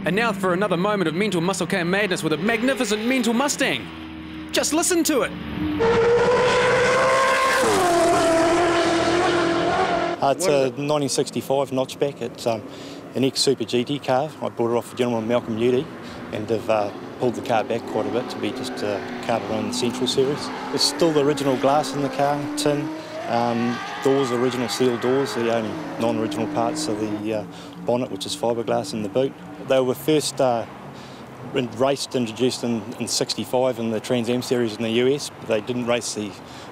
And now for another moment of mental muscle car madness with a magnificent mental Mustang. Just listen to it. It's a 1965 Notchback. It's an ex-Super GT car. I bought it off a gentleman, Malcolm Udy, and have pulled the car back quite a bit to be just a car to run the Central Series. There's still the original glass in the car, tin, doors, original sealed doors. The only non-original parts are the bonnet, which is fiberglass, in the boot. They were first introduced in 65 in the Trans Am series in the US. They didn't race the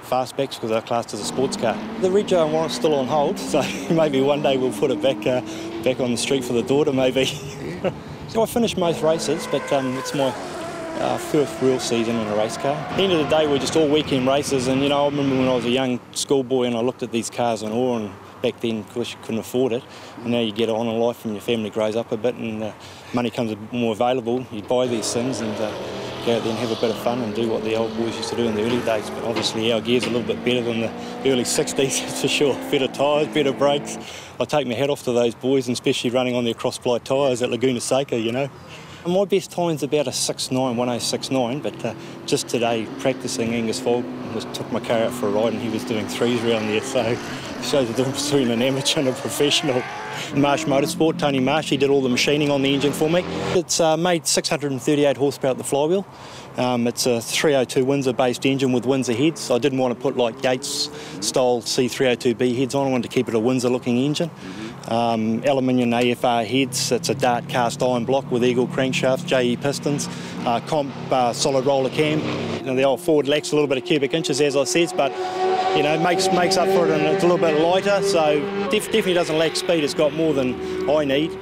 fastbacks because they're classed as a sports car. The rego warrant's still on hold, so maybe one day we'll put it back on the street for the daughter, maybe. So I finished most races, but it's my first real season in a race car. At the end of the day, we're just all weekend races, and I remember when I was a young schoolboy and I looked at these cars in awe, and back then, of course, you couldn't afford it. And now you get on in life and your family grows up a bit and money comes a bit more available. You buy these things and go out there and have a bit of fun and do what the old boys used to do in the early days. But obviously our gear's a little bit better than the early 60s, for sure. Better tyres, better brakes. I take my hat off to those boys, and especially running on their cross-ply tyres at Laguna Seca, My best time's about a 6.9, 1069, but just today, practising, Angus Fogg took my car out for a ride and he was doing threes around there, so it shows the difference between an amateur and a professional. Marsh Motorsport, Tony Marsh, he did all the machining on the engine for me. It's made 638 horsepower at the flywheel. It's a 302 Windsor-based engine with Windsor heads. I didn't want to put like Yates-style C302B heads on. I wanted to keep it a Windsor-looking engine. Aluminium AFR heads. It's a Dart cast iron block with Eagle crankshafts, JE pistons, comp solid roller cam. The old forward lacks a little bit of cubic inches, as I said, but makes up for it, and it's a little bit lighter, so definitely doesn't lack speed. It's got more than I need.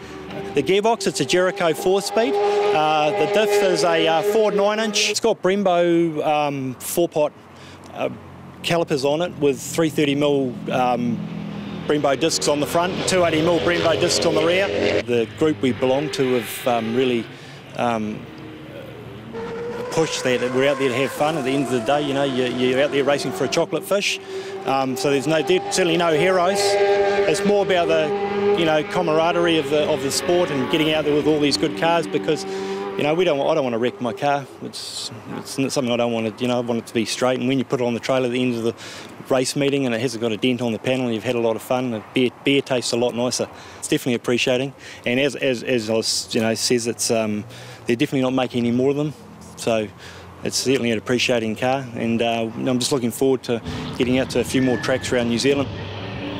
The gearbox, it's a Jericho 4-speed. The diff is a Ford 9-inch. It's got Brembo 4-pot calipers on it with 330mm Brembo discs on the front, 280mm Brembo discs on the rear. The group we belong to have really pushed that. We're out there to have fun. At the end of the day, you're out there racing for a chocolate fish. So there's certainly no heroes. It's more about the camaraderie of the sport and getting out there with all these good cars, because I don't want to wreck my car. It's something I don't want to. I want it to be straight. And when you put it on the trailer at the end of the race meeting and it hasn't got a dent on the panel, you've had a lot of fun. The beer tastes a lot nicer. It's definitely appreciating. And as says, it's they're definitely not making any more of them. So it's certainly an appreciating car, and I'm just looking forward to getting out to a few more tracks around New Zealand.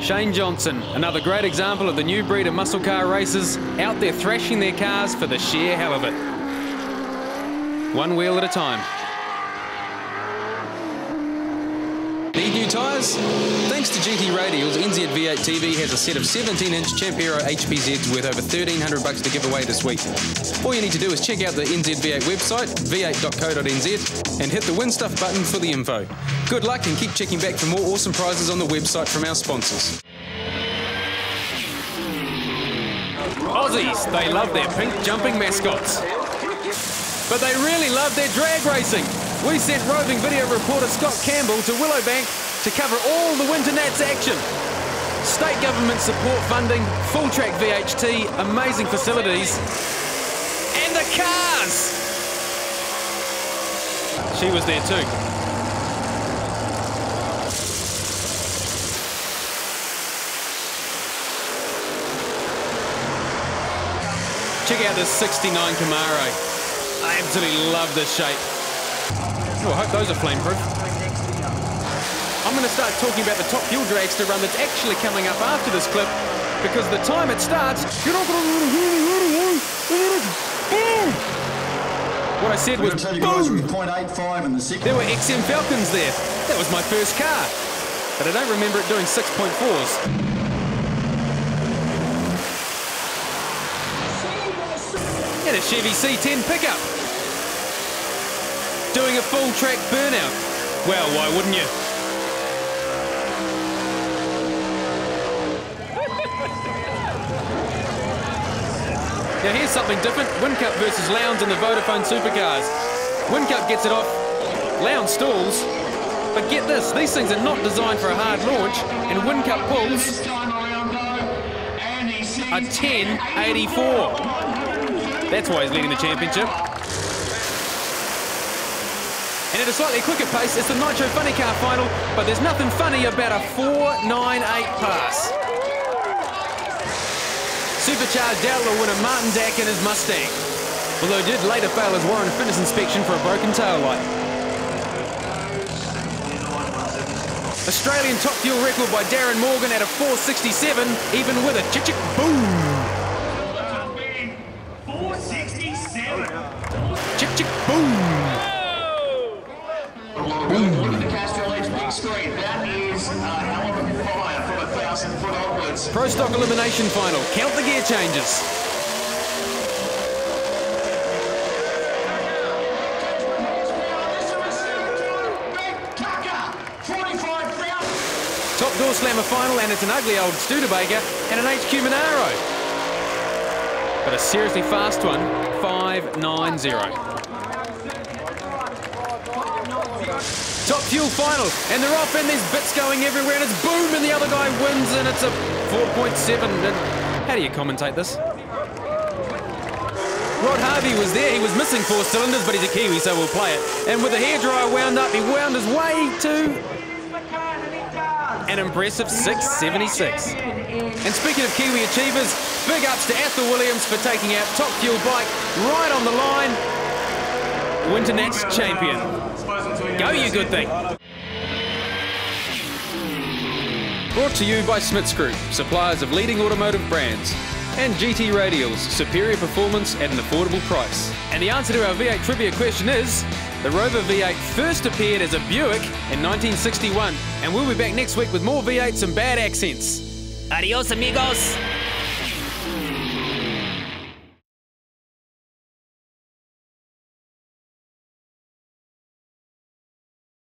Shane Johnson, another great example of the new breed of muscle car racers, out there thrashing their cars for the sheer hell of it. One wheel at a time. Need new tyres? Thanks to GT Radials, NZV8TV has a set of 17-inch Champero HPZs worth over $1,300 to give away this week. All you need to do is check out the NZV8 website, v8.co.nz, and hit the Win Stuff button for the info. Good luck, and keep checking back for more awesome prizes on the website from our sponsors. Aussies, they love their pink jumping mascots. But they really love their drag racing. We sent roving video reporter Scott Campbell to Willowbank to cover all the Winternats action. State government support funding, full track VHT, amazing facilities, and the cars! She was there too. Check out this 69 Camaro. I absolutely love this shape. Oh, I hope those are flameproof. I'm going to start talking about the top fuel dragster run that's actually coming up after this clip, because the time it starts, you're not going to... What I said was boom! There were XM Falcons there. That was my first car. But I don't remember it doing 6.4s. And a Chevy C10 pickup. Doing a full track burnout. Well, why wouldn't you? Now here's something different. Whincup versus Lowndes in the Vodafone Supercars. Whincup gets it off, Lowndes stalls, but get this, these things are not designed for a hard launch, and Whincup pulls a 1084. That's why he's leading the championship. And at a slightly quicker pace, it's the Nitro Funny Car final, but there's nothing funny about a 4.98 pass. Supercharged outlaw winner Martin Dack in his Mustang, although he did later fail his warrant of fitness inspection for a broken taillight. Australian top fuel record by Darren Morgan at a 4.67, even with a chick boom. 4.67. Chick boom. Look at the Castrol Edge big screen. That is a hell of a fire from 1,000 foot onwards. Pro Stock elimination final. Count the gear changes. Top door slammer final, and it's an ugly old Studebaker and an HQ Monaro. But a seriously fast one, 5.90. Top fuel final, and they're off, and there's bits going everywhere, and it's boom, and the other guy wins, and it's a 4.7. And how do you commentate this? Rod Harvey was there. He was missing 4 cylinders, but he's a Kiwi, so we'll play it. And with the hairdryer wound up, he wound his way to an impressive 6.76. And speaking of Kiwi achievers, big ups to Athel Williams for taking out top fuel bike right on the line. Winternats champion. Go, you good thing. Brought to you by Smith's Group, suppliers of leading automotive brands, and GT Radials, superior performance at an affordable price. And the answer to our V8 trivia question is, the Rover V8 first appeared as a Buick in 1961, and we'll be back next week with more V8s and bad accents. Adios, amigos.